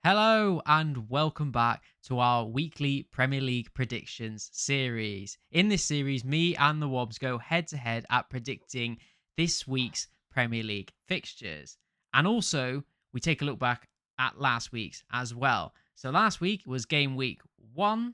Hello and welcome back to our weekly Premier League predictions series. In this series, me and the Wobs go head to head at predicting this week's Premier League fixtures. And also, we take a look back at last week's as well. So last week was game week 1,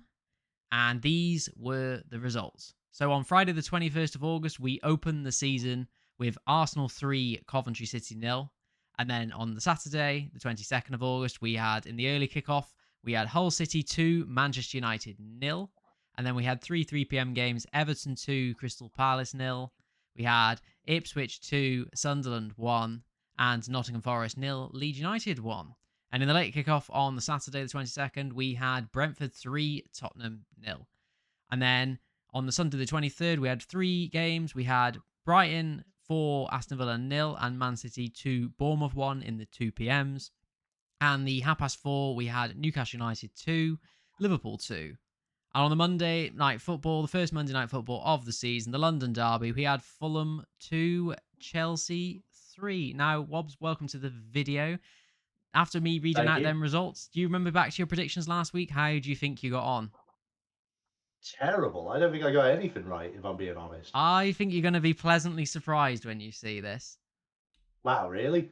and these were the results. So on Friday, the 21st of August, we opened the season with Arsenal 3, Coventry City 0. And then on the Saturday, the 22nd of August, we had in the early kickoff, we had Hull City 2, Manchester United 0. And then we had three 3 p.m. games, Everton 2, Crystal Palace 0. We had Ipswich 2, Sunderland 1, and Nottingham Forest 0, Leeds United 1. And in the late kickoff on the Saturday, the 22nd, we had Brentford 3, Tottenham 0. And then on the Sunday, the 23rd, we had 3 games. We had Brighton 4, Aston Villa 0, and Man City 2, Bournemouth 1 in the 2 p.m.s. And the 4:30, we had Newcastle United 2, Liverpool 2. And on the Monday night football, the first Monday night football of the season, the London Derby, we had Fulham 2, Chelsea 3. Now, Wobbs, welcome to the video. After me reading Thank out you. them results, do you remember back to your predictions last week? How do you think you got on? Terrible. I don't think I got anything right, if I'm being honest. I think you're going to be pleasantly surprised when you see this. Wow, really?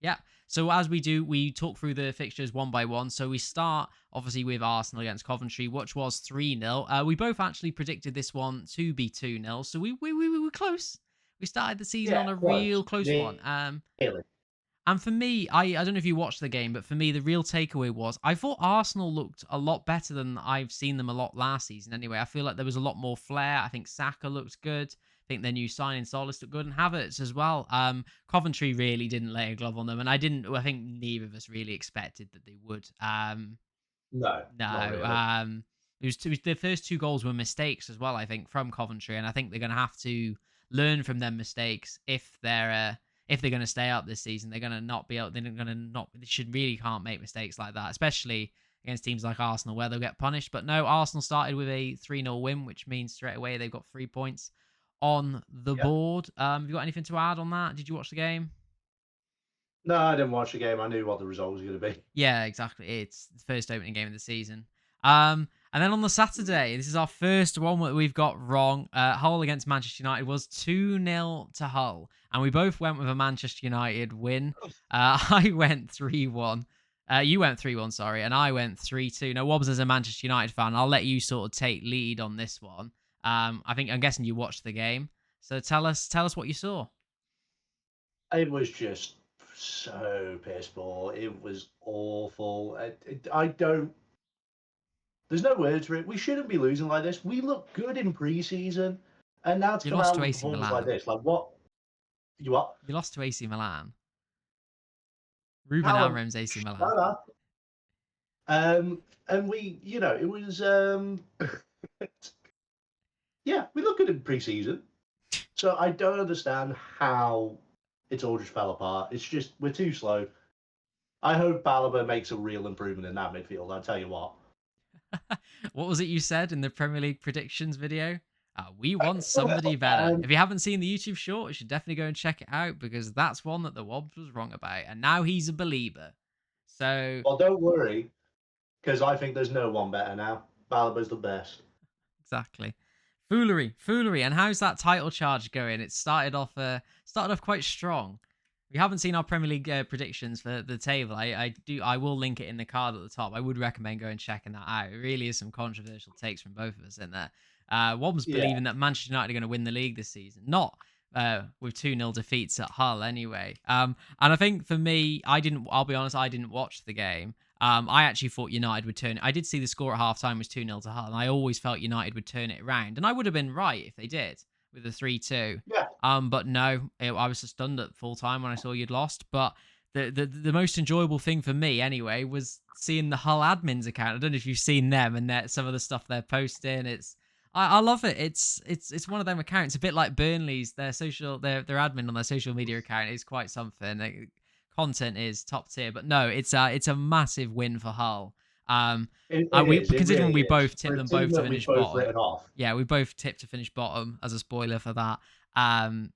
Yeah. So as we do, we talk through the fixtures one by one. So we start obviously with Arsenal against Coventry, which was 3-0. We both actually predicted this one to be 2-0. So we were close. We started the season Yeah, on a close. real close one. Nearly. And for me, I don't know if you watched the game, but for me, the real takeaway was I thought Arsenal looked a lot better than I've seen them a lot last season. Anyway, I feel like there was a lot more flair. I think Saka looked good. I think their new signing Solis looked good, and Havertz as well. Coventry really didn't lay a glove on them, and I didn't. I think neither of us really expected that they would. No, not No. really. The first 2 goals were mistakes as well. I think from Coventry, and I think they're going to have to learn from them mistakes if they're going to stay up this season. They're going to not be able. They're going to not. They should really can't make mistakes like that, especially against teams like Arsenal where they'll get punished. But no, Arsenal started with a 3-0 win, which means straight away they've got 3 points on the Yeah. board. Have you got anything to add on that? Did you watch the game? No, I didn't watch the game. I knew what the result was going to be. Yeah, exactly. It's the first opening game of the season. And then on the Saturday, this is our first one that we've got wrong. Hull against Manchester United was 2-0 to Hull. And we both went with a Manchester United win. I went 3-1. You went 3-1, sorry. And I went 3-2. Now, Wobbs is a Manchester United fan. I'll let you sort of take lead on this one. I'm guessing you watched the game. So tell us what you saw. It was just so piss poor. It was awful. I don't. There's no words for it. We shouldn't be losing like this. We look good in pre-season, and now to You come lost out to with a AC performance like Milan. this, like what? You what? You lost to AC Milan. Ruben Callum, Amorim's AC Milan. shut up. And we, it was yeah, we look good in pre-season. So I don't understand how it's all just fell apart. It's just we're too slow. I hope Balaba makes a real improvement in that midfield. I'll tell you what. What was it you said in the Premier League predictions video? We want somebody better. If you haven't seen the YouTube short, you should definitely go and check it out because that's one that the Wobbs was wrong about. And now he's a believer. So, Well, don't worry, because I think there's no one better now. Balaba's the best. exactly. Foolery. And how's that title charge going? It started off quite strong. We haven't seen our Premier League predictions for the table. I will link it in the card at the top. I would recommend going and checking that out. It really is some controversial takes from both of us in there. Wobbs Yeah. believing that Manchester United are going to win the league this season, not with 2-0 defeats at Hull anyway. And I think for me, I'll be honest, I didn't watch the game. I actually thought United would turn it. I did see the score at halftime was 2-0 to Hull, and I always felt United would turn it around. And I would have been right if they did with the 3-2. Yeah. But no, I was stunned at full time when I saw you'd lost. But the most enjoyable thing for me, anyway, was seeing the Hull admins account. I don't know if you've seen them and some of the stuff they're posting. I love it. It's one of them accounts, a bit like Burnley's. Their admin on their social media account is quite something. Content is top tier, but no, it's a massive win for Hull. It Considering really we is. both For tipped a them team both to that finish we've both bottom. written off. Yeah, we both tipped to finish bottom as a spoiler for that. Um,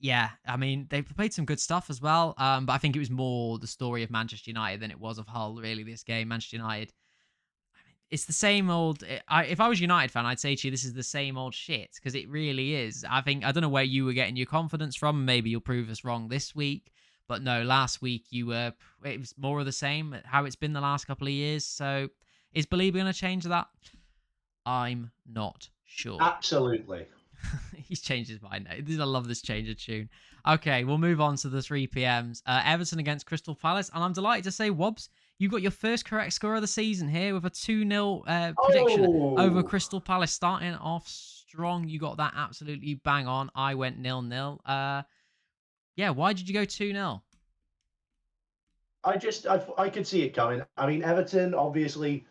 Yeah, I mean, they played some good stuff as well. But I think it was more the story of Manchester United than it was of Hull, really, this game. Manchester United, it's the same old. If I was a United fan, I'd say to you, this is the same old shit because it really is. I don't know where you were getting your confidence from. Maybe you'll prove us wrong this week, but no, last week you were. It was more of the same. How it's been the last couple of years. So is Belieber going to change that? I'm not sure. Absolutely. He's changed his mind now. I love this change of tune. Okay, we'll move on to the 3 p.m.s. Everton against Crystal Palace. And I'm delighted to say, Wobbs, you got your first correct score of the season here with a 2-0 prediction over Oh, Crystal Palace. Starting off strong. You got that absolutely bang on. I went 0-0. Yeah, why did you go 2-0? I could see it coming. I mean, Everton, obviously,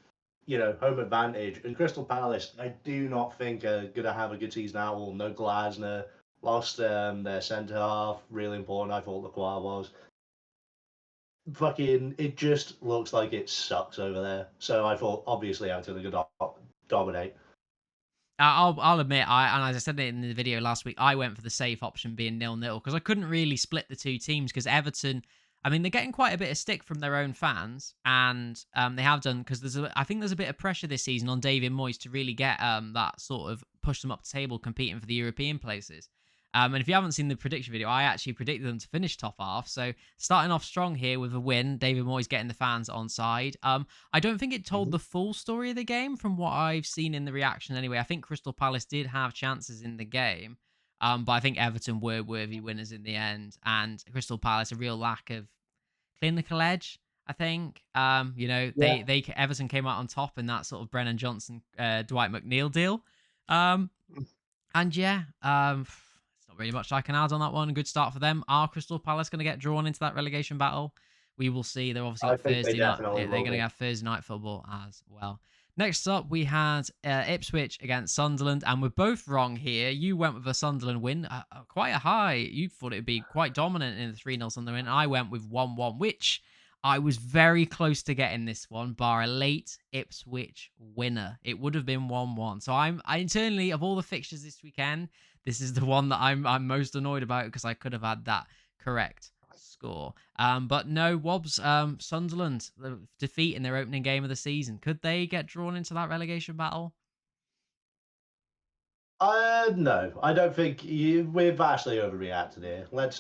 home advantage. And Crystal Palace, I do not think are going to have a good season at all. No Glasner, lost their centre half, really important. I thought Lacroix was. Fucking, it just looks like it sucks over there. So I thought, obviously, Everton are going to dominate. I'll admit, and as I said it in the video last week, I went for the safe option being 0-0 because I couldn't really split the two teams because Everton, I mean, they're getting quite a bit of stick from their own fans, and they have done because I think there's a bit of pressure this season on David Moyes to really get that sort of push them up the table, competing for the European places. And if you haven't seen the prediction video, I actually predicted them to finish top half. So starting off strong here with a win, David Moyes getting the fans on side. I don't think it told Mhm. the full story of the game from what I've seen in the reaction anyway. I think Crystal Palace did have chances in the game, but I think Everton were worthy winners in the end. And Crystal Palace, a real lack of clinical edge, I think. Yeah, Everton came out on top in that sort of Brennan Johnson, Dwight McNeil deal. Um, and yeah, it's not really much I can add on that one. Good start for them. Are Crystal Palace going to get drawn into that relegation battle? We will see. They've obviously I got think they Thursday night. definitely They're will going to be. have Thursday night football as well. Next up, we had Ipswich against Sunderland, and we're both wrong here. You went with a Sunderland win, quite a high. You thought it would be quite dominant in the 3-0 Sunderland win. I went with 1-1, which I was very close to getting this one, bar a late Ipswich winner. It would have been 1-1. So I internally, of all the fixtures this weekend, this is the one that I'm most annoyed about because I could have had that correct score. But no, Wobbs, Sunderland, the defeat in their opening game of the season. Could they get drawn into that relegation battle? No, I don't think we're vastly overreacting here. Let's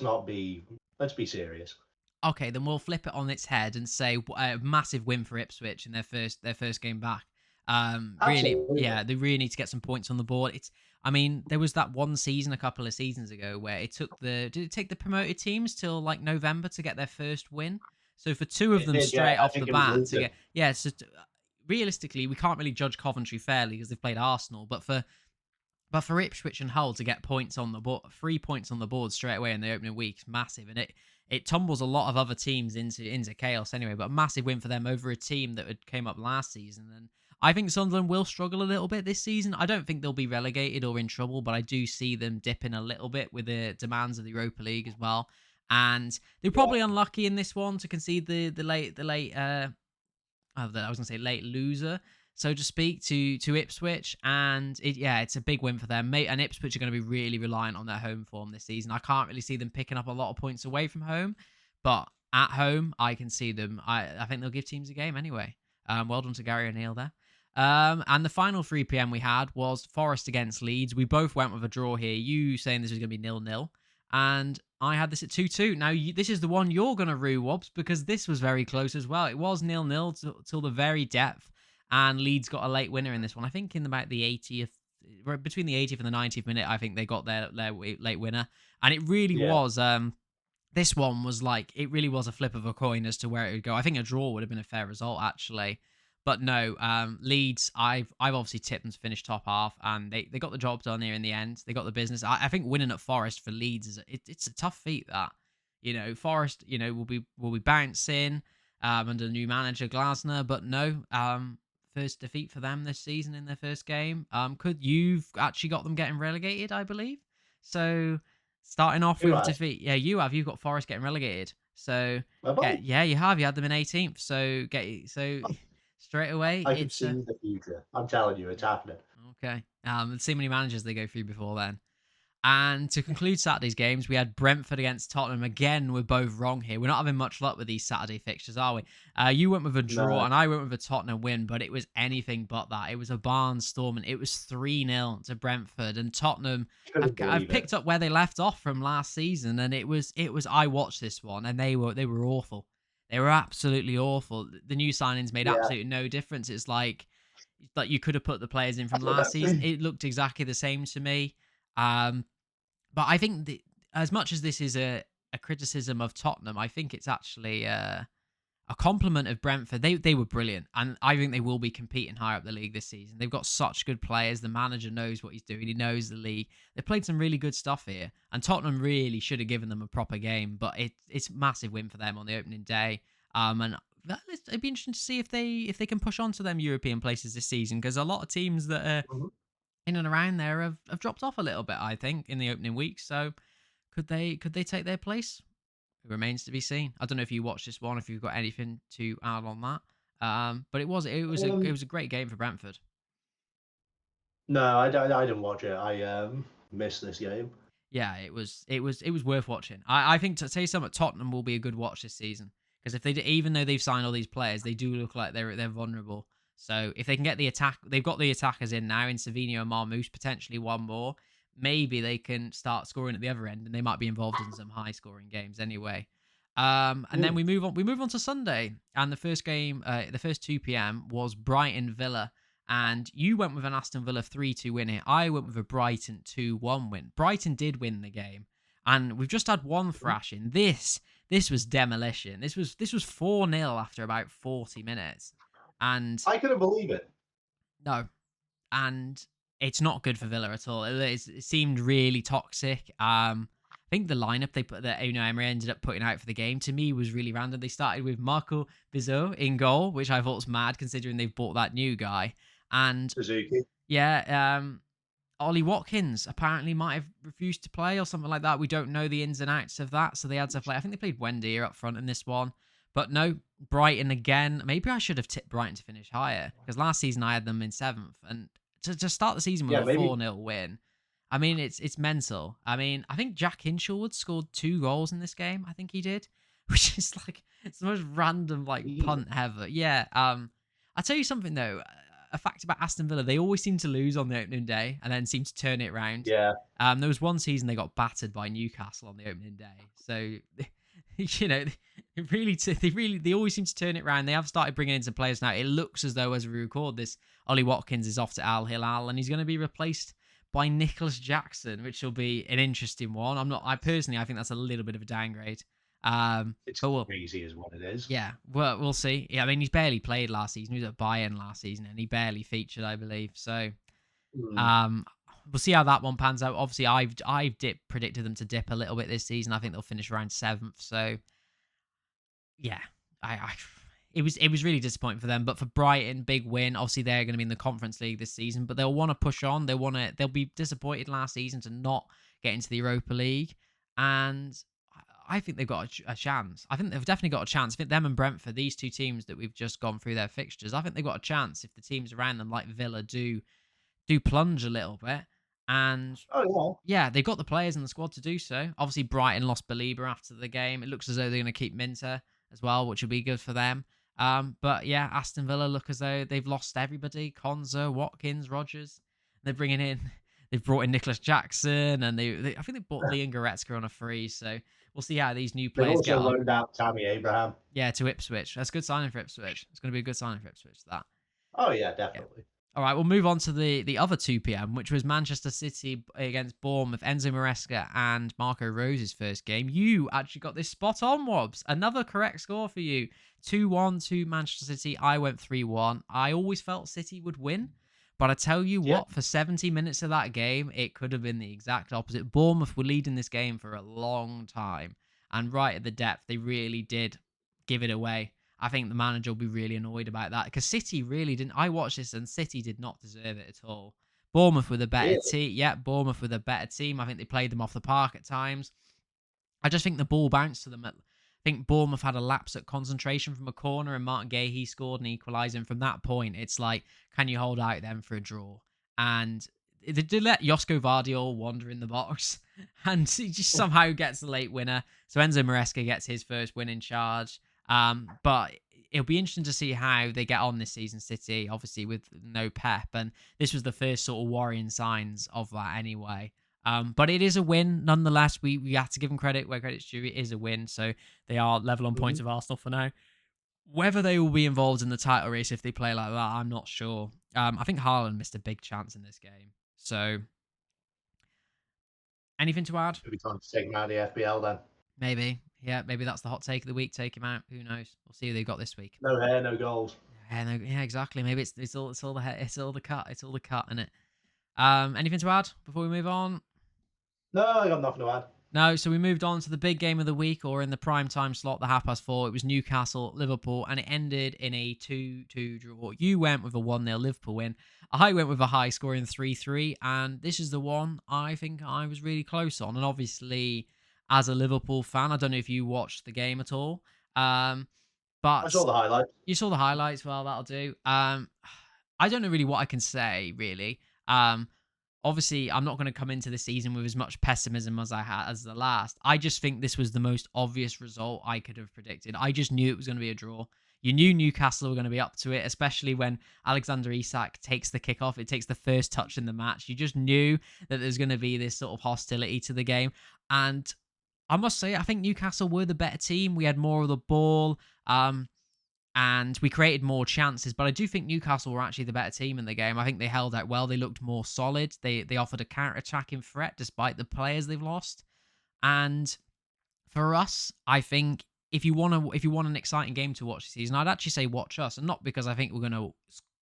be serious. Okay, then we'll flip it on its head and say a massive win for Ipswich in their first game back. Really, Absolutely. yeah, they really need to get some points on the board. I mean, there was that one season a couple of seasons ago where did it take the promoted teams till like November to get their first win? So for two of It them did, yeah. straight I off the think it was bat to Luton. get, yeah, so realistically, we can't really judge Coventry fairly because they've played Arsenal, but for Ipswich and Hull to get points on the board, 3 points on the board straight away in the opening week is massive, and it tumbles a lot of other teams into chaos anyway. But a massive win for them over a team that had came up last season. And I think Sunderland will struggle a little bit this season. I don't think they'll be relegated or in trouble, but I do see them dipping a little bit with the demands of the Europa League as well. And they're Yeah. probably unlucky in this one to concede the late I was going to say late loser, so to speak, to Ipswich, and it's a big win for them. Mate, and Ipswich are going to be really reliant on their home form this season. I can't really see them picking up a lot of points away from home, but at home, I can see them. I think they'll give teams a game anyway. Well done to Gary O'Neill there. And the final 3 p.m. we had was Forest against Leeds. We both went with a draw here. You saying this was going to be 0-0, and I had this at 2-2. Now, this is the one you're going to rue, Wobbs, because this was very close as well. It was 0-0 till the very depth, and Leeds got a late winner in this one. I think in about the 80th, between the 80th and the 90th minute, I think they got their late winner. And it really Yeah. was, this one was like, it really was a flip of a coin as to where it would go. I think a draw would have been a fair result, actually. But no, Leeds, I've obviously tipped them to finish top half, and they got the job done here in the end. They got the business. I think winning at Forest for Leeds it's a tough feat. That Forest, will be bouncing under new manager Glasner, but no, first defeat for them this season in their first game. Could you've actually got them getting relegated, I believe. So starting off Who with has? defeat, yeah, you've got Forest getting relegated. So Have yeah, I? yeah, you have. You had them in 18th. So straight away, I can it's see the future. I'm telling you, it's happening. okay. Let's see how many managers they go through before then. And to conclude Saturday's games, we had Brentford against Tottenham. Again, we're both wrong here. We're not having much luck with these Saturday fixtures, are we? You went with a draw, No, and I went with a Tottenham win, but it was anything but that. It was a barnstorming. It was 3-0 to Brentford, and Tottenham couldn't have believe it. picked up where they left off from last season, and it was. I watched this one, and they were awful. They were absolutely awful. The new signings made Yeah, absolutely no difference. It's like you could have put the players in I from don't last season. know. It looked exactly the same to me. Um, but I think as much as this is a criticism of Tottenham, I think it's actually a compliment of Brentford. They were brilliant, and I think they will be competing higher up the league this season. They've got such good players. The manager knows what he's doing. He knows the league. They played some really good stuff here, and Tottenham really should have given them a proper game. But it's a massive win for them on the opening day. And it'd be interesting to see if they can push on to them European places this season, because a lot of teams that are Mhm. in and around there have dropped off a little bit, I think, in the opening week. So could they take their place? It remains to be seen. I don't know if you watched this one, if you've got anything to add on that. But it Um, was a great game for Brentford. no, I didn't watch it. I missed this game. Yeah, it was worth watching. I think to say something, Tottenham will be a good watch this season, because if even though they've signed all these players, they do look like they're vulnerable. So if they can get the attack, they've got the attackers in now in Savino and Marmoush, potentially one more. Maybe they can start scoring at the other end, and they might be involved in some high scoring games anyway. And then Mm. we move on. We move on to Sunday, and the first game, the first 2 p.m. was Brighton Villa, and you went with an Aston Villa 3-2 win here. I went with a Brighton 2-1 win. Brighton did win the game. And we've just had one thrashing. This was demolition. This was 4-0 after about 40 minutes. And I couldn't believe it. no, and it's not good for Villa at all. It seemed really toxic. I think the lineup they put that Emery ended up putting out for the game to me was really random. They started with Marco Bizot in goal, which I thought was mad considering they've bought that new guy. And Suzuki. yeah, Ollie Watkins apparently might have refused to play or something like that. We don't know the ins and outs of that, so they had to play. I think they played Wendy up front in this one, but no, Brighton again. Maybe I should have tipped Brighton to finish higher, because last season I had them in seventh, and to start the season with Yeah, a maybe. 4-0 win. I mean, it's mental. I mean, I think Jack Hinshelwood scored 2 goals in this game. I think he did, which is like it's the most random like Jesus. punt ever. Yeah. I'll tell you something though. A fact about Aston Villa: they always seem to lose on the opening day and then seem to turn it around. Yeah. There was one season they got battered by Newcastle on the opening day, so you know they always seem to turn it around. They have started bringing in some players now. It looks as though as we record this, Ollie Watkins is off to Al Hilal and he's going to be replaced by Nicholas Jackson, which will be an interesting one. I personally I think that's a little bit of a downgrade. It's But we'll crazy, is what it is. yeah, well, we'll see. Yeah, I mean, he's barely played last season. He was at Bayern last season, and he barely featured, I believe. So, Mm. um, we'll see how that one pans out. Obviously, I've predicted them to dip a little bit this season. I think they'll finish around seventh. So, yeah, I it was really disappointing for them. But for Brighton, big win. Obviously, they're going to be in the Conference League this season, but they'll want to push on. They'll be disappointed last season to not get into the Europa League, and I think they've got a chance. I think they've definitely got a chance. I think them and Brentford, these two teams that we've just gone through their fixtures, I think they've got a chance if the teams around them, like Villa, do plunge a little bit. And Oh yeah, they've got the players in the squad to do so. Obviously, Brighton lost Belieber after the game. It looks as though they're going to keep Minter as well, which will be good for them. But yeah, Aston Villa look as though they've lost everybody: Konza, Watkins, Rogers. They're bringing in, they've brought in Nicholas Jackson, and I think they bought yeah. Leon Goretzka on a free. So we'll see how these new They've players get also on. loaned out Tammy Abraham. Yeah, to Ipswich. That's a good signing for Ipswich. It's going to be a good signing for Ipswich. That. Oh yeah, Yeah. definitely. All right, we'll move on to the other 2 p.m., which was Manchester City against Bournemouth, Enzo Maresca and Marco Rose's first game. You actually got this spot on, Wobbs. Another correct score for you. 2-1 to Manchester City. I went 3-1. I always felt City would win, but I tell you Yeah. what, for 70 minutes of that game, it could have been the exact opposite. Bournemouth were leading this game for a long time, and right at the depth, they really did give it away. I think the manager will be really annoyed about that, because City really didn't. I watched this and City did not deserve it at all. Bournemouth with a better Really. team. Yeah, Bournemouth with a better team. I think they played them off the park at times. I just think the ball bounced to them. I think Bournemouth had a lapse at concentration from a corner, and Mark Gay, he scored an equaliser. And from that point, it's like, can you hold out then for a draw? And they did let Josko Vardiol wander in the box, and he just somehow gets the late winner. So Enzo Maresca gets his first win in charge. But it'll be interesting to see how they get on this season, City, obviously with no Pep, and this was the first sort of worrying signs of that anyway. But it is a win nonetheless. We have to give them credit where credit's due. It is a win, so they are level on points Mhm. of Arsenal for now. Whether they will be involved in the title race if they play like that, I'm not sure. I think Haaland missed a big chance in this game. So, anything to add? Could be time to take him out of the FBL then. Maybe. Yeah, maybe that's the hot take of the week. Take him out. Who knows? We'll see who they've got this week. No hair, no goals. Yeah, no, yeah, exactly. Maybe it's all the cut. It's all the cut in it. Anything to add before we move on? No, I got nothing to add. No, so we moved on to the big game of the week, or in the prime time slot, the 4:30. It was Newcastle, Liverpool, and it ended in a 2-2 draw. You went with a 1-0 Liverpool win. I went with a high scoring 3-3, and this is the one I think I was really close on. And obviously, as a Liverpool fan, I don't know if you watched the game at all, I but saw the highlights. you saw the highlights. Well, that'll do. I don't know really what I can say, really. Obviously, I'm not going to come into the season with as much pessimism as I had as the last. I just think this was the most obvious result I could have predicted. I just knew it was going to be a draw. You knew Newcastle were going to be up to it, especially when Alexander Isak takes the kickoff. It takes the first touch in the match. You just knew that there's going to be this sort of hostility to the game. And I must say, I think Newcastle were the better team. We had more of the ball. And we created more chances. But I do think Newcastle were actually the better team in the game. I think they held out well. They looked more solid. They offered a counter-attacking threat despite the players they've lost. And for us, I think if you want an exciting game to watch this season, I'd actually say watch us, and not because I think we're going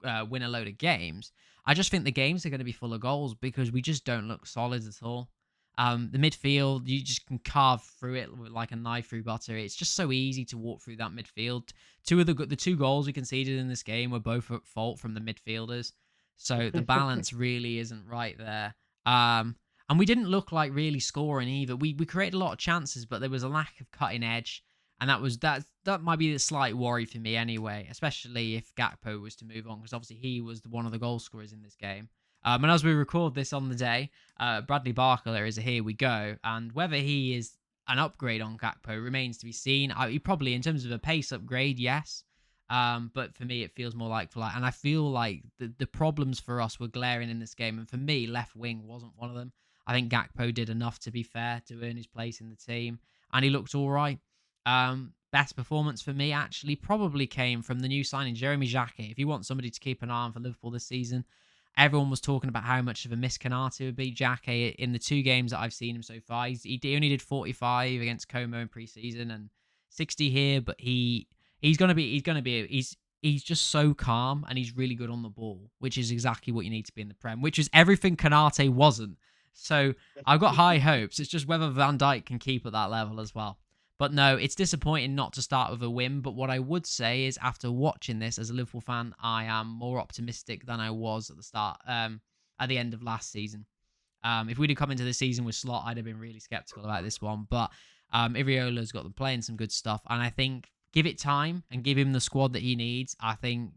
to win a load of games. I just think the games are going to be full of goals because we just don't look solid at all. The midfield, you just can carve through it with like a knife through butter. It's just so easy to walk through that midfield. The two goals we conceded in this game were both at fault from the midfielders, so the balance really isn't right there. And we didn't look like really scoring either. We created a lot of chances, but there was a lack of cutting edge, and that might be a slight worry for me anyway, especially if Gakpo was to move on, because obviously he was one of the goal scorers in this game. And as we record this on the day, Bradley Barker is a here we go, and whether he is an upgrade on Gakpo remains to be seen. He probably, in terms of a pace upgrade, yes. But for me, it feels more like for like, and I feel like the problems for us were glaring in this game, and for me, left wing wasn't one of them. I think Gakpo did enough, to be fair, to earn his place in the team, and he looked all right. Best performance for me actually probably came from the new signing, Jeremy Xhaka. If you want somebody to keep an eye on for Liverpool this season, everyone was talking about how much of a miss Canate would be. Xhaka, in the two games that I've seen him so far, he only did 45 against Como in preseason and 60 here, but he's just so calm, and he's really good on the ball, which is exactly what you need to be in the Prem, which is everything Canate wasn't. So I've got high hopes. It's just whether Van Dijk can keep at that level as well. But no, it's disappointing not to start with a win. But what I would say is, after watching this as a Liverpool fan, I am more optimistic than I was at the start, at the end of last season. If we'd have come into the season with Slot, I'd have been really skeptical about this one. But Iriola's got them playing some good stuff, and I think give it time and give him the squad that he needs. I think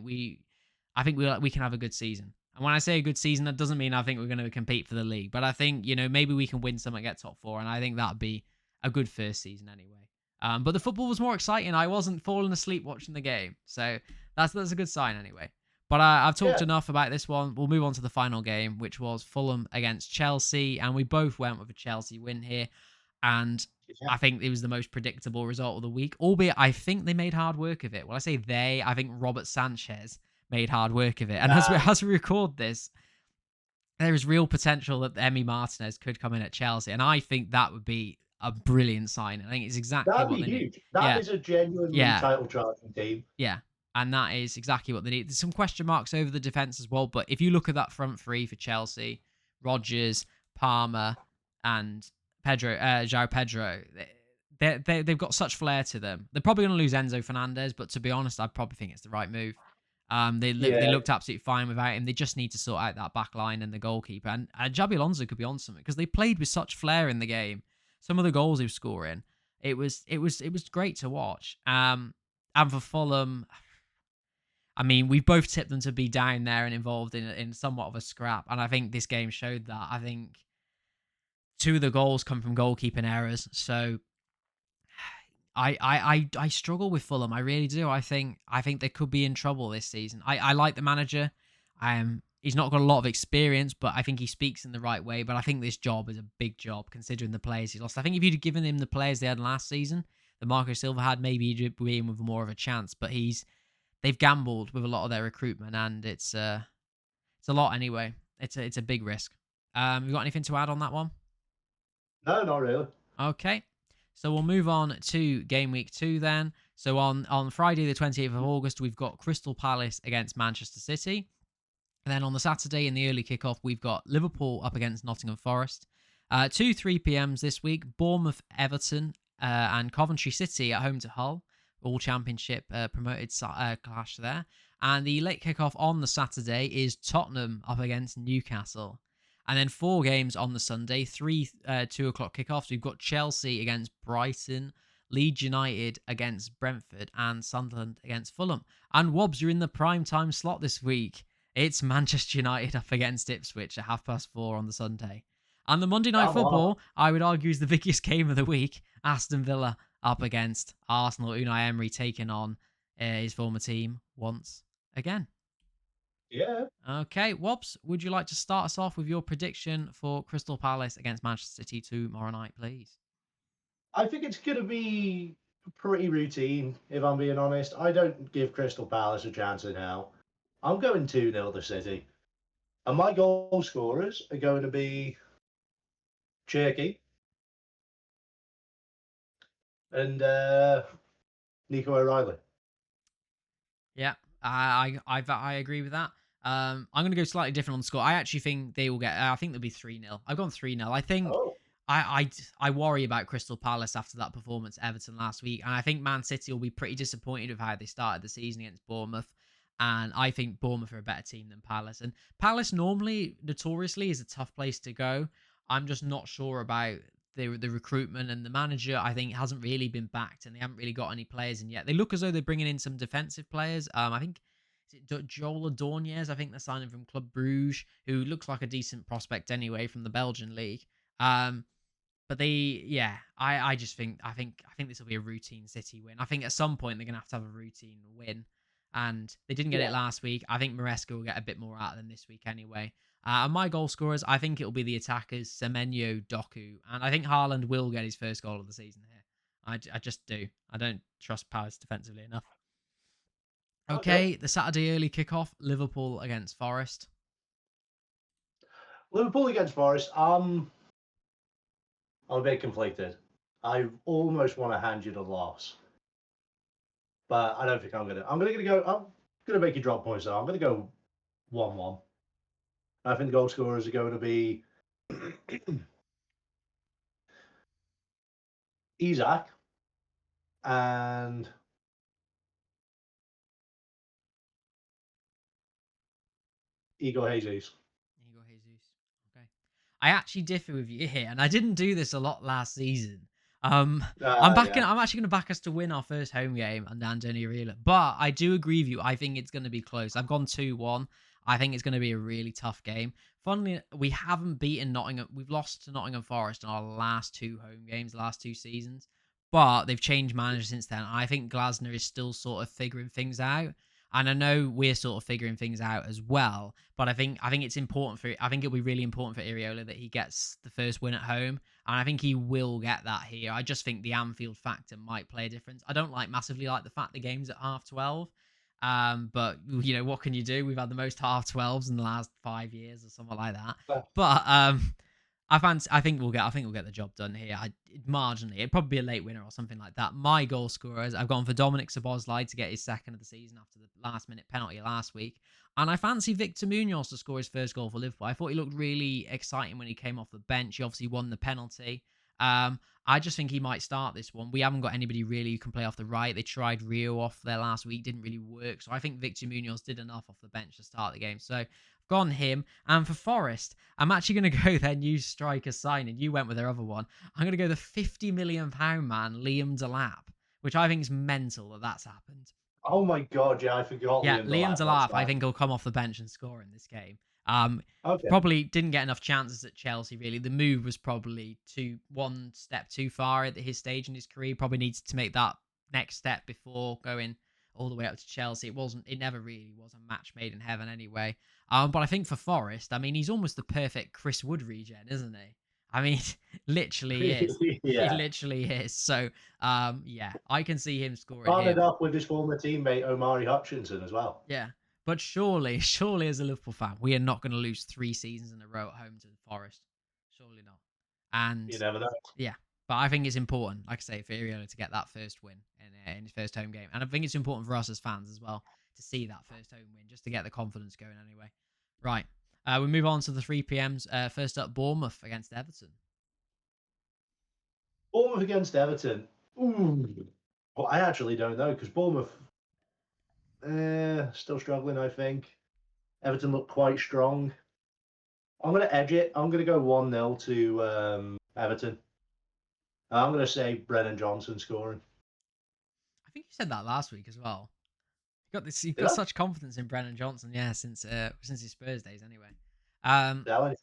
we can have a good season. And when I say a good season, that doesn't mean I think we're going to compete for the league, but I think maybe we can win some and get top four, and I think that'd be a good first season anyway. But the football was more exciting. I wasn't falling asleep watching the game, so that's a good sign anyway. But I've talked enough about this one. We'll move on to the final game, which was Fulham against Chelsea, and we both went with a Chelsea win here. And I think it was the most predictable result of the week, albeit I think they made hard work of it. Well, I say they, I think Robert Sanchez made hard work of it. And as we record this, there is real potential that Emi Martinez could come in at Chelsea, and I think that would be a brilliant sign. I think it's exactly That'd what be they huge. need. That is a genuinely title charging team. Yeah. And that is exactly what they need. There's some question marks over the defense as well, but if you look at that front three for Chelsea, Rodgers, Palmer, and João Pedro, they've got such flair to them. They're probably going to lose Enzo Fernandez, but to be honest, I probably think it's the right move. They looked absolutely fine without him. They just need to sort out that back line and the goalkeeper. And Jabi Alonso could be on something, because they played with such flair in the game. Some of the goals he was scoring, it was great to watch. And for Fulham, I mean, we've both tipped them to be down there and involved in somewhat of a scrap, and I think this game showed that. I think two of the goals come from goalkeeping errors, so I struggle with Fulham. I really do. I think they could be in trouble this season. I like the manager. He's not got a lot of experience, but I think he speaks in the right way. But I think this job is a big job considering the players he lost. I think if you'd given him the players they had last season, that Marco Silva had, maybe he'd be in with more of a chance. But they've gambled with a lot of their recruitment, and it's a lot anyway. It's a big risk. You got anything to add on that one? No, not really. Okay. So we'll move on to game week 2 then. So on Friday the 28th of August, we've got Crystal Palace against Manchester City. And then on the Saturday in the early kickoff, we've got Liverpool up against Nottingham Forest. 2 3 p.m.s this week, Bournemouth, Everton, and Coventry City at home to Hull. All championship promoted clash there. And the late kickoff on the Saturday is Tottenham up against Newcastle. And then 4 games on the Sunday, 3 2 o'clock kickoffs. We've got Chelsea against Brighton, Leeds United against Brentford, and Sunderland against Fulham. And Wobbs, you're in the prime time slot this week. It's Manchester United up against Ipswich at 4:30 on the Sunday. And the Monday Night Come on. Football, I would argue, is the biggest game of the week. Aston Villa up against Arsenal. Unai Emery taking on his former team once again. Yeah. Okay, Wobbs, would you like to start us off with your prediction for Crystal Palace against Manchester City tomorrow night, please? I think it's going to be pretty routine, if I'm being honest. I don't give Crystal Palace a chance now. I'm going 2-0 to City. And my goal scorers are going to be Cherky and Nico O'Reilly. Yeah, I agree with that. I'm going to go slightly different on the score. I actually think they will get. I think they'll be 3-0. I've gone 3-0. I think Oh, I worry about Crystal Palace after that performance at Everton last week, and I think Man City will be pretty disappointed with how they started the season against Bournemouth. And I think Bournemouth are a better team than Palace. And Palace normally, notoriously, is a tough place to go. I'm just not sure about the recruitment, and the manager, I think, hasn't really been backed, and they haven't really got any players in yet. They look as though they're bringing in some defensive players. I think is it Joel Adorniez? I think they're signing from Club Bruges, who looks like a decent prospect anyway from the Belgian league. But I just think I think this will be a routine City win. I think at some point they're gonna have to have a routine win, and they didn't get it yeah. last week. I think Maresca will get a bit more out of them this week anyway. And my goal scorers, I think it'll be the attackers, Semenyo, Doku, and I think Haaland will get his first goal of the season here. I just do. I don't trust Palace defensively enough. Okay. Okay, the Saturday early kickoff, Liverpool against Forest. Liverpool against Forest. I'm a bit conflicted. I almost want to hand you the loss, but I don't think I'm gonna. I'm gonna make you drop points though. I'm gonna go 1-1. I think the goal scorers are going to be Isaac and Igor Jesus. Igor Jesus. Okay. I actually differ with you here, and I didn't do this a lot last season. Yeah. I'm actually going to back us to win our first home game under Antonio Rila, but I do agree with you. I think it's going to be close. I've gone 2-1. I think it's going to be a really tough game. Funnily, we haven't beaten Nottingham. We've lost to Nottingham Forest in our last 2 home games, last 2 seasons, but they've changed managers since then. I think Glasner is still sort of figuring things out. And I know we're sort of figuring things out as well, but I think it's important I think it'll be really important for Iriola that he gets the first win at home, and I think he will get that here. I just think the Anfield factor might play a difference. I don't massively like the fact the game's at 12:30, but what can you do? We've had the most 12:30s in the last 5 years or something like that. But I think we'll get the job done here. Marginally, it'd probably be a late winner or something like that. My goal scorers, I've gone for Dominic Szoboszlai to get his second of the season after the last minute penalty last week, and I fancy Victor Munoz to score his first goal for Liverpool. I thought he looked really exciting when he came off the bench. He obviously won the penalty. I just think he might start this one. We haven't got anybody really who can play off the right. They tried Rio off there last week, didn't really work. So I think Victor Munoz did enough off the bench to start the game. So I've gone him. And for Forest, I'm actually going to go their new striker signing. You went with their other one. I'm going to go the £50 million man, Liam Delap, which I think is mental that that's happened. Oh my god, yeah, I forgot Yeah, Liam Liam Delap got Delap, I sacked. think he'll come off the bench and score in this game. Um, Okay. Probably didn't get enough chances at Chelsea. Really, the move was probably one step too far at his stage in his career. Probably needs to make that next step before going all the way up to Chelsea. It wasn't. It never really was a match made in heaven anyway. But I think for Forest, I mean, he's almost the perfect Chris Wood regen, isn't he? I mean, literally is. He Yeah. literally is. So, yeah, I can see him scoring here. Partnered up with his former teammate Omari Hutchinson as well. Yeah. But surely, surely as a Liverpool fan, we are not going to lose 3 seasons in a row at home to Forest. Surely not. And You never know. yeah, but I think it's important, like I say, for Iriola to get that first win in his first home game. And I think it's important for us as fans as well to see that first home win, just to get the confidence going anyway. Right. We move on to the 3 p.m.s. First up, Bournemouth against Everton. Bournemouth against Everton. Ooh. Well, I actually don't know because Bournemouth still struggling, I think. Everton look quite strong. I'm going to edge it. I'm going to go 1-0 to Everton. I'm going to say Brennan Johnson scoring. I think you said that last week as well. You got this. You've Did got I? such confidence in Brennan Johnson, yeah, since his Spurs days, anyway. Um, Tell it.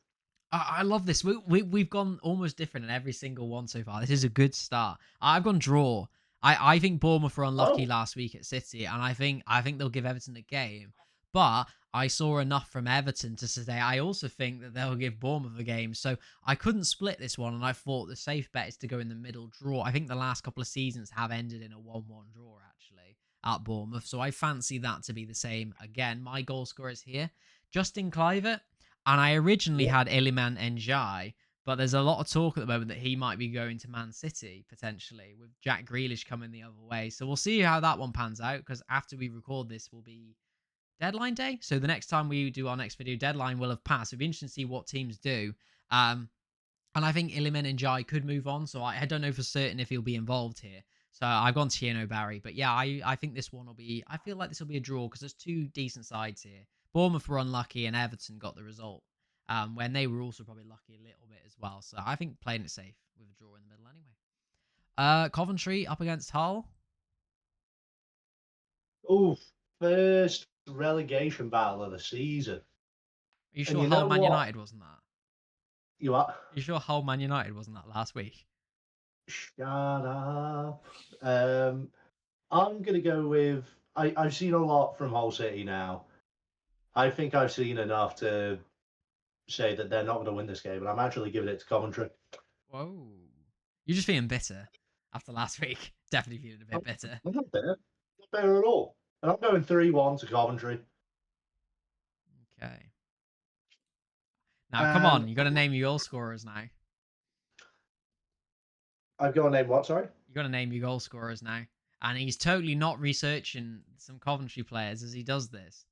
I love this. We've gone almost different in every single one so far. This is a good start. I've gone draw. I think Bournemouth were unlucky Oh, last week at City, and I think they'll give Everton a game. But I saw enough from Everton to say I also think that they'll give Bournemouth a game. So I couldn't split this one, and I thought the safe bet is to go in the middle draw. I think the last couple of seasons have ended in a 1-1 draw actually at Bournemouth, so I fancy that to be the same again. My goal scorers here: Justin Kluivert. And I originally yeah. had Iliman Njai, but there's a lot of talk at the moment that he might be going to Man City potentially, with Jack Grealish coming the other way. So we'll see how that one pans out, because after we record this will be deadline day. So the next time we do our next video, deadline will have passed. It'll be interesting to see what teams do. And I think Iliman Njai could move on, so I don't know for certain if he'll be involved here. So I've gone Tieno Barry. But yeah, I think this one will be, I feel like this will be a draw because there's two decent sides here. Bournemouth were unlucky and Everton got the result. When they were also probably lucky a little bit as well. So I think playing it safe with a draw in the middle anyway. Coventry up against Hull. Oh, first relegation battle of the season. Are you And sure you Hull know Man what? United wasn't that? Are You are. you sure Hull Man United wasn't that last week? Shut up. I'm going to go with. I've seen a lot from Hull City now. I think I've seen enough to say that they're not going to win this game, and I'm actually giving it to Coventry. Whoa. You're just feeling bitter after last week. Definitely feeling a bit bitter. I'm not better. Not better at all. And I'm going 3-1 to Coventry. Okay. Now, come And on. You got to name your goal scorers now. I've got to name what, sorry? You got to name your goal scorers now. And he's totally not researching some Coventry players as he does this.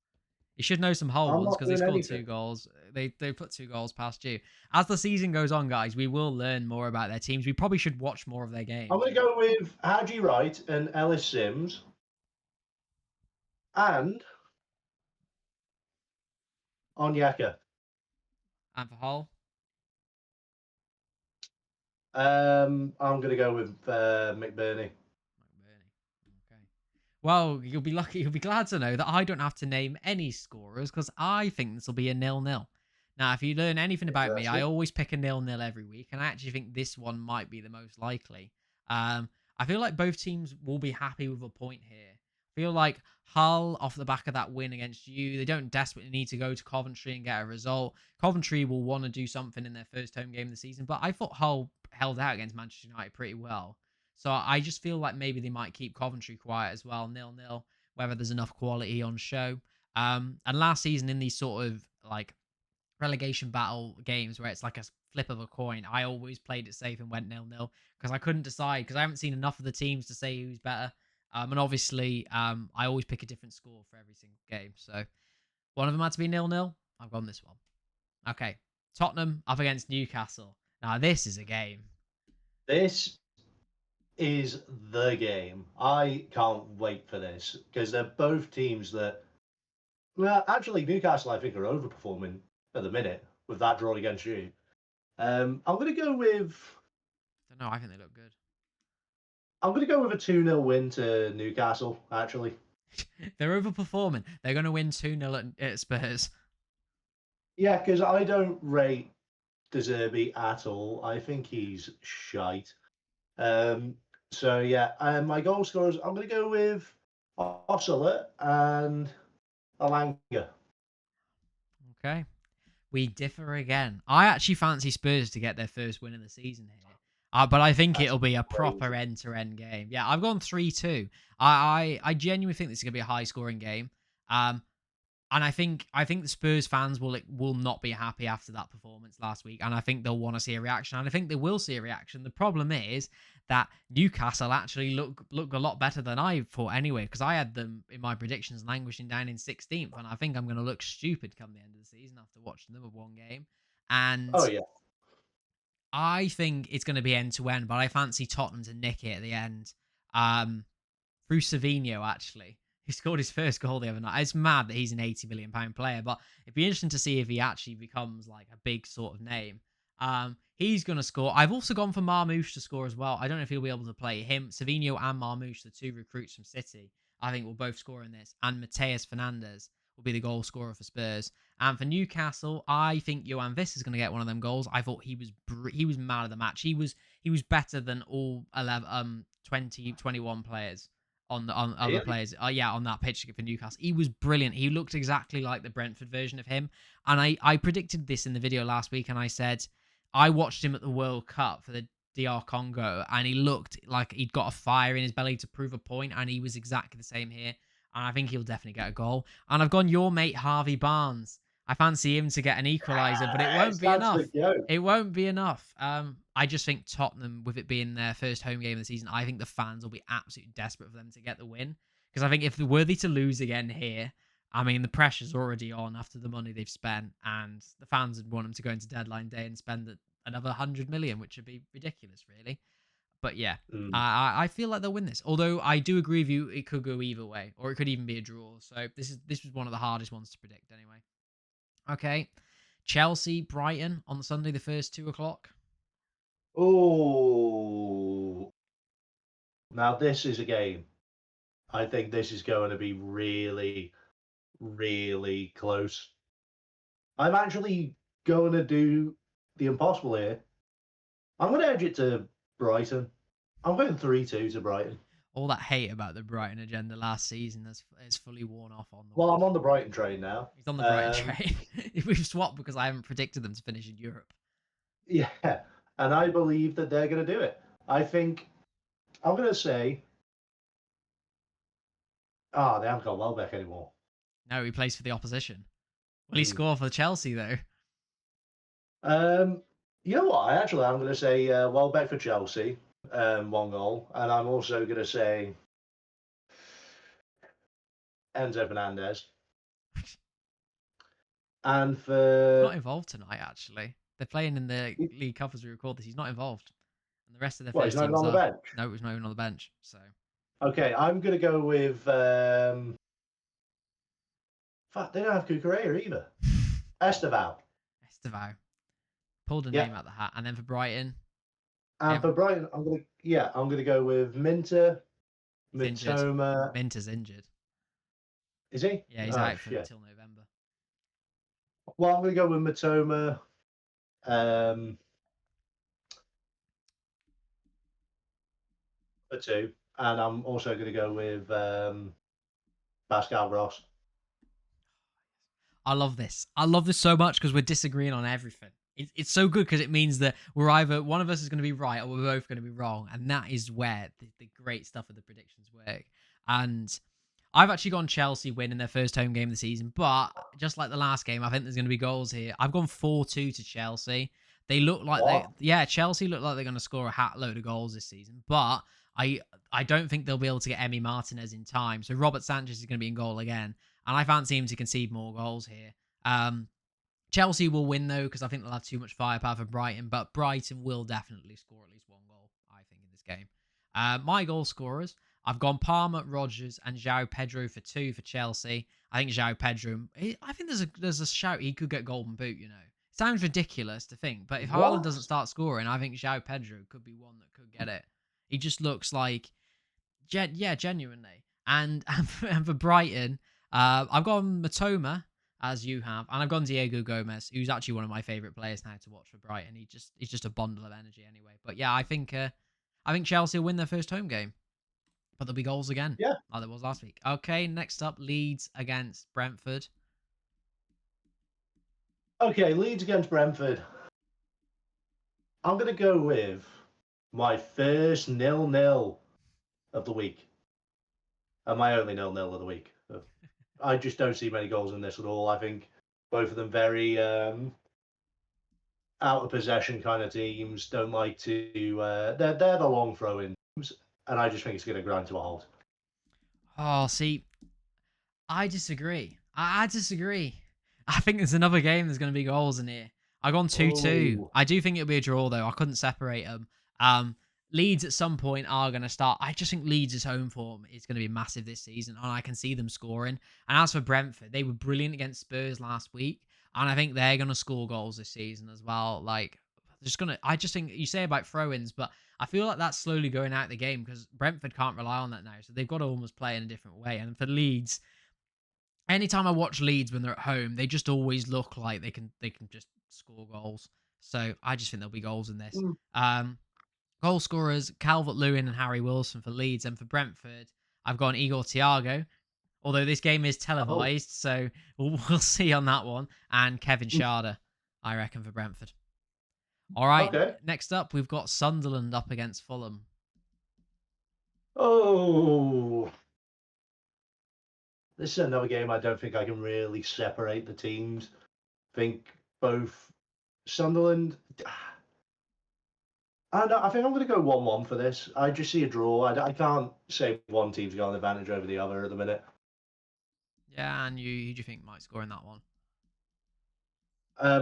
You should know some Hull I'm ones not because they doing scored anything. 2 goals. They put 2 goals past you. As the season goes on, guys, we will learn more about their teams. We probably should watch more of their I'm games. going to go with Haji Wright and Ellis Sims. And Onyeka. And for Hull, I'm going to go with McBurney. McBurney. Okay. Well, you'll be lucky. You'll be glad to know that I don't have to name any scorers because I think this will be a 0-0. Now, if you learn anything about me, I Interesting. always pick a 0-0 every week, and I actually think this one might be the most likely. I feel like both teams will be happy with a point here. I feel like Hull, off the back of that win against you, they don't desperately need to go to Coventry and get a result. Coventry will want to do something in their first home game of the season, but I thought Hull held out against Manchester United pretty well. So I just feel like maybe they might keep Coventry quiet as well, 0-0, whether there's enough quality on show. And last season in these sort of like relegation battle games where it's like a flip of a coin, I always played it safe and went 0-0 because I couldn't decide because I haven't seen enough of the teams to say who's better. And obviously, I always pick a different score for every single game. So one of them had to be 0-0. I've gone this one. Okay. Tottenham up against Newcastle. Now, this is a game. This is the game. I can't wait for this because they're both teams that, well, actually, Newcastle, I think, are overperforming at the minute with that draw against you. I'm going to go with. I don't know. I think they look good. I'm going to go with a 2-0 win to Newcastle, actually. They're overperforming. They're going to win 2-0 at Spurs. Yeah, because I don't rate De Zerbi at all. I think he's shite. Um, so yeah, my goal scorers, I'm going to go with Osler and Alanga. Okay. We differ again. I actually fancy Spurs to get their first win of the season here. But I think That's it'll be a proper crazy. end-to-end game. Yeah, I've gone 3-2. I genuinely think this is going to be a high-scoring game. Um, and I think the Spurs fans will not be happy after that performance last week, and I think they'll want to see a reaction, and I think they will see a reaction. The problem is that Newcastle actually look a lot better than I thought anyway, because I had them in my predictions languishing down in 16th, and I think I'm going to look stupid come the end of the season after watching them with one game. And Oh yeah, I think it's going to be end to end, but I fancy Tottenham to nick it at the end. Through Savinho, actually. He scored his first goal the other night. It's mad that he's an £80 million player, but it'd be interesting to see if he actually becomes like a big sort of name. He's going to score. I've also gone for Marmoush to score as well. I don't know if he'll be able to play him. Savinho and Marmoush, the two recruits from City, I think will both score in this. And Mateus Fernandes will be the goal scorer for Spurs. And for Newcastle, I think Johan Viss is going to get one of them goals. I thought he was man of the match. He was better than all 11, 20, 21 players on other really? players. Yeah, on that pitch for Newcastle. He was brilliant. He looked exactly like the Brentford version of him. And I predicted this in the video last week, and I said I watched him at the World Cup for the DR Congo, and he looked like he'd got a fire in his belly to prove a point, and he was exactly the same here. And I think he'll definitely get a goal. And I've gone your mate Harvey Barnes. I fancy him to get an equaliser, but it won't Yes, be that's the enough. go. It won't be enough. I just think Tottenham, with it being their first home game of the season, I think the fans will be absolutely desperate for them to get the win. Because I think if they're worthy to lose again here, I mean, the pressure's already on after the money they've spent, and the fans would want them to go into deadline day and spend another 100 million, which would be ridiculous, really. But yeah, Mm. I feel like they'll win this. Although I do agree with you, it could go either way, or it could even be a draw. So this was one of the hardest ones to predict, anyway. Okay, Chelsea Brighton on Sunday, the first 2 o'clock. Oh, now this is a game. I think this is going to be really, really close. I'm actually going to do the impossible here. I'm going to edge it to Brighton. I'm going 3-2 to Brighton. All that hate about the Brighton agenda last season has fully worn off on the Well, I'm Wolves. on the Brighton train now. He's on the Brighton train. We've swapped because I haven't predicted them to finish in Europe. Yeah, and I believe that they're going to do it. I think I'm going to say, they haven't got Welbeck anymore. No, he plays for the opposition. Will he Mm. score for Chelsea though? You know what? I'm going to say Welbeck for Chelsea, 1 goal, and I'm also going to say Enzo Fernandez. And He's for not involved tonight, actually. They're playing in the League Cup as we record this. He's not involved. And the rest of their well, he's first not team even was on the up. bench. No, it was not even on the bench. So Okay, I'm going to go with. Fuck, they don't have Cucurella either. Esteval. Estevao pulled a Yeah. name out of the hat. And then for Brighton, And for Brighton, I'm going to go with Minter, he's injured. Mitoma. Minter's injured. Is he? Yeah, he's out for until November. Well, I'm going to go with Mitoma. For 2, and I'm also going to go with Pascal Ross. I love this. I love this so much because we're disagreeing on everything. It's so good because it means that we're either one of us is going to be right or we're both going to be wrong, and that is where the great stuff of the predictions work. And I've actually gone Chelsea winning their first home game of the season, but just like the last game, I think there's going to be goals here. I've gone 4-2 to Chelsea. They look like Chelsea look like they're going to score a hat load of goals this season, but I don't think they'll be able to get Emi Martinez in time. So Robert Sanchez is going to be in goal again, and I fancy him to concede more goals here. Chelsea will win though because I think they'll have too much firepower for Brighton, but Brighton will definitely score at least 1 goal, I think, in this game. My goal scorers, I've gone Palmer, Rodgers, and João Pedro for 2 for Chelsea. I think João Pedro, I think there's a shout he could get Golden Boot, you know. Sounds ridiculous to think, but if Haaland doesn't start scoring, I think João Pedro could be one that could get it. He just looks like, genuinely. And for Brighton, I've gone Matoma as you have, and I've gone Diego Gomez, who's actually one of my favorite players now to watch for Brighton. He's just a bundle of energy anyway. But yeah, I think Chelsea will win their first home game, but there'll be goals again, Yeah. like there was last week. Okay, next up, Leeds against Brentford. Okay, Leeds against Brentford. I'm going to go with my first nil-nil of the week, and my only nil-nil of the week. I just don't see many goals in this at all. I think both of them very out of possession kind of teams. Don't like to. They're the long throw-in teams, and I just think it's going to grind to a halt. Oh, see, I disagree. I disagree. I think there's another game. There's going to be goals in here. I gone 2-2. Oh, I do think it'll be a draw though. I couldn't separate them. Leeds at some point are going to start. I just think Leeds' home form is going to be massive this season, and I can see them scoring. And as for Brentford, they were brilliant against Spurs last week, and I think they're going to score goals this season as well. Like, just gonna. I just think you say about throw-ins, but I feel like that's slowly going out of the game because Brentford can't rely on that now, so they've got to almost play in a different way. And for Leeds, anytime I watch Leeds when they're at home, they just always look like they can just score goals. So I just think there'll be goals in this. mm, Goal scorers Calvert-Lewin and Harry Wilson for Leeds, and for Brentford, I've got Igor Thiago. Although this game is oh, televised, so we'll see on that one. And Kevin mm, Schade, I reckon, for Brentford. All right, okay. next up we've got Sunderland up against Fulham. Oh, this is another game I don't think I can really separate the teams. I think both Sunderland. I don't know, I think I'm going to go 1-1 for this. I just see a draw. I can't say one team's got an advantage over the other at the minute. Yeah, and you, who do you think might score in that one?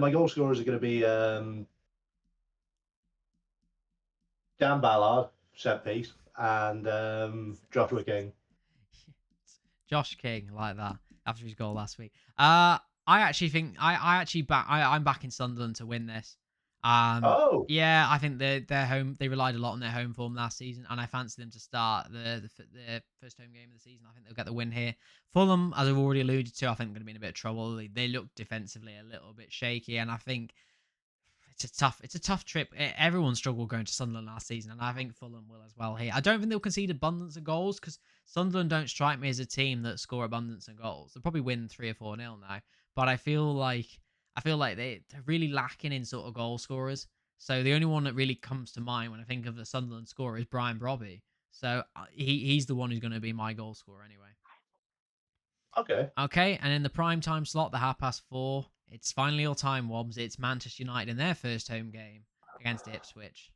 My goal scorers are going to be Dan Ballard, set piece, and Joshua King. Josh King, like that, after his goal last week. I actually think I actually I'm backing Sunderland to win this. Oh, Yeah, I think their home they relied a lot on their home form last season, and I fancy them to start the first home game of the season. I think they'll get the win here. Fulham, as I've already alluded to, I think going to be in a bit of trouble. They look defensively a little bit shaky, and I think it's a tough trip. Everyone struggled going to Sunderland last season, and I think Fulham will as well here. I don't think they'll concede abundance of goals because Sunderland don't strike me as a team that score abundance of goals. They'll probably win 3 or 4-0 now, but I feel like they're really lacking in sort of goal scorers. So the only one that really comes to mind when I think of the Sunderland scorer is Brian Brobby. So he's the one who's going to be my goal scorer anyway. okay. Okay, and in the prime time slot, the 4:30, it's finally your time, Wobbs. It's Manchester United in their first home game against Ipswich.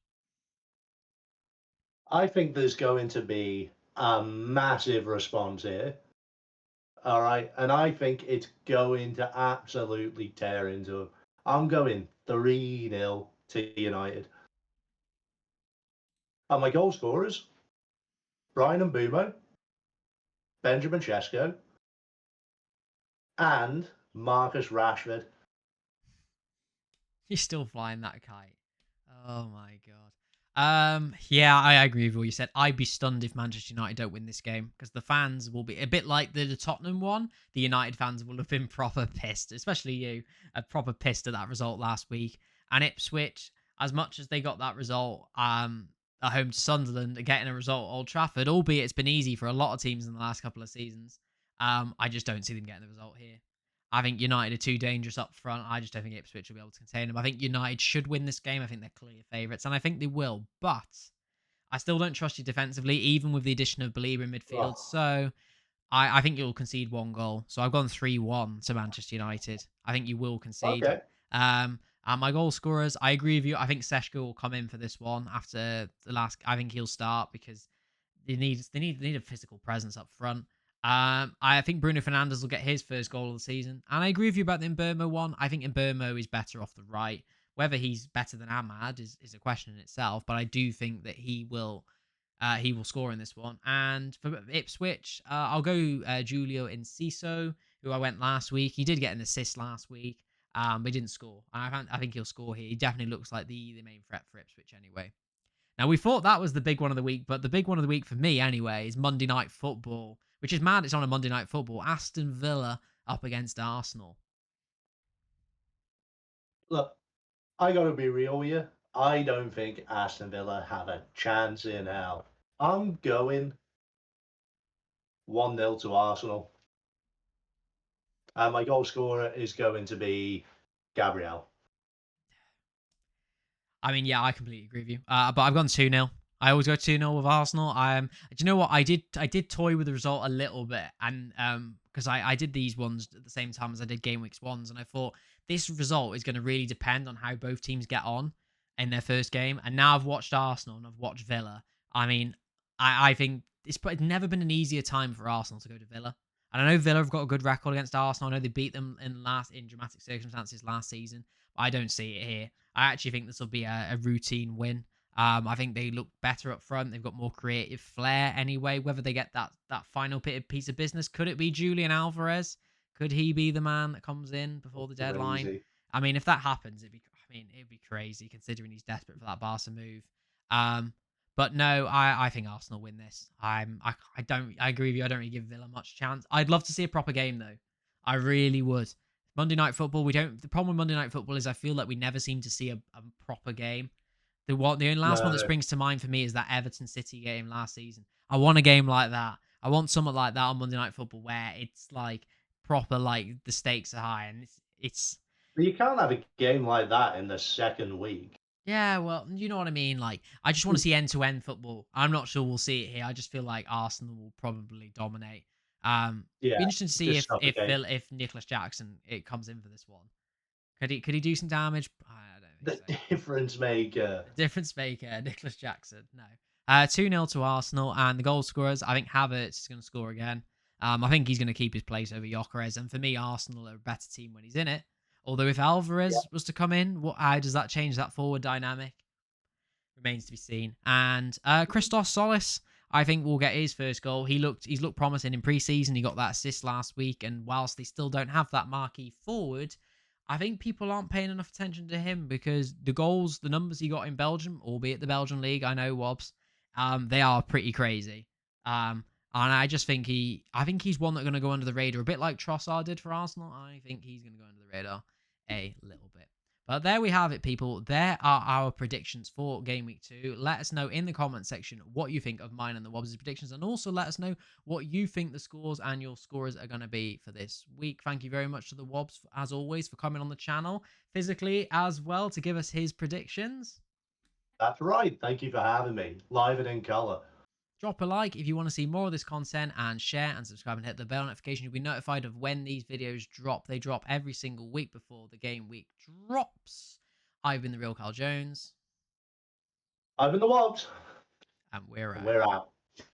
I think there's going to be a massive response here. All right. And I think it's going to absolutely tear into them. I'm going 3-0 to United. And my goal scorers, Brian and Bumo, Benjamin Chesko, and Marcus Rashford. You're still flying that kite. Oh my god. Yeah, I agree with what you said. I'd be stunned if Manchester United don't win this game because the fans will be a bit like the Tottenham one. The United fans will have been proper pissed, especially you, proper pissed at that result last week. And Ipswich, as much as they got that result, at home to Sunderland, getting a result at Old Trafford, albeit it's been easy for a lot of teams in the last couple of seasons. I just don't see them getting the result here. I think United are too dangerous up front. I just don't think Ipswich will be able to contain them. I think United should win this game. I think they're clear favourites, and I think they will. But I still don't trust you defensively, even with the addition of Belieber in midfield. Oh, So I think you'll concede one goal. So I've gone 3-1 to Manchester United. I think you will concede. okay. And my goal scorers, I agree with you. I think Seshko will come in for this one after the last. I think he'll start because they need a physical presence up front. I think Bruno Fernandes will get his first goal of the season, and I agree with you about the Mbeumo one. I think Mbeumo is better off the right. Whether he's better than Ahmad is a question in itself, but I do think that he will score in this one. And for Ipswich, I'll go Julio Enciso, who I went last week. He did get an assist last week, but he didn't score. I think he'll score here. He definitely looks like the main threat for Ipswich anyway. Now, we thought that was the big one of the week, but the big one of the week for me, anyway, is Monday Night Football. which is mad. It's on a Monday Night Football. Aston Villa up against Arsenal. Look, I got to be real with you. I don't think Aston Villa have a chance in hell. I'm going 1-0 to Arsenal. And my goal scorer is going to be Gabriel. I mean, yeah, I completely agree with you. But I've gone 2-0. I always go 2-0 with Arsenal. Do you know what? I did toy with the result a little bit, and because I did these ones at the same time as I did Gameweek's ones, and I thought this result is going to really depend on how both teams get on in their first game. And now I've watched Arsenal and I've watched Villa. I mean, I think it's never been an easier time for Arsenal to go to Villa. And I know Villa have got a good record against Arsenal. I know they beat them in dramatic circumstances last season. But I don't see it here. I actually think this will be a routine win. I think they look better up front. They've got more creative flair anyway. Whether they get that final piece of business, could it be Julian Alvarez? Could he be the man that comes in before the deadline? Crazy. I mean, if that happens, it'd be crazy considering he's desperate for that Barca move. But no, I think Arsenal win this. I agree with you. I don't really give Villa much chance. I'd love to see a proper game though. I really would. Monday Night Football, we don't. The problem with Monday Night Football is I feel like we never seem to see a proper game. The only last one that No. springs to mind for me is that Everton City game last season. I want a game like that. I want something like that on Monday Night Football where it's like proper, like the stakes are high, and it's But you can't have a game like that in the second week. yeah, well, you know what I mean. Like, I just want to see end-to-end football. I'm not sure we'll see it here. I just feel like Arsenal will probably dominate. Be Yeah, interesting to see just suffocate. if Nicholas Jackson it comes in for this one. Could he do some damage? I don't The think so. difference maker. Difference maker, Nicholas Jackson. No. 2-0 to Arsenal, and the goal scorers, I think Havertz is going to score again. I think he's going to keep his place over Gyökeres, and for me, Arsenal are a better team when he's in it. Although if Yeah. Alvarez was to come in, how does that change that forward dynamic? Remains to be seen. And Christos Solis, I think will get his first goal. He's looked promising in pre-season. He got that assist last week, and whilst they still don't have that marquee forward, I think people aren't paying enough attention to him because the numbers he got in Belgium, albeit the Belgian league, I know Wobbs, they are pretty crazy. And I just think I think he's one that's going to go under the radar, a bit like Trossard did for Arsenal. I think he's going to go under the radar a little bit. But there we have it, people. There are our predictions for Game Week 2. Let us know in the comment section what you think of mine and the Wobbs' predictions. And also let us know what you think the scores and your scorers are going to be for this week. Thank you very much to the Wobbs, as always, for coming on the channel physically as well to give us his predictions. That's right. Thank you for having me. Live and in colour. Drop a like if you want to see more of this content, and share and subscribe and hit the bell notification. You'll be notified of when these videos drop. They drop every single week before the game week drops. I've been the real Carl Jones. I've been the thewobz. And we're out. We're out.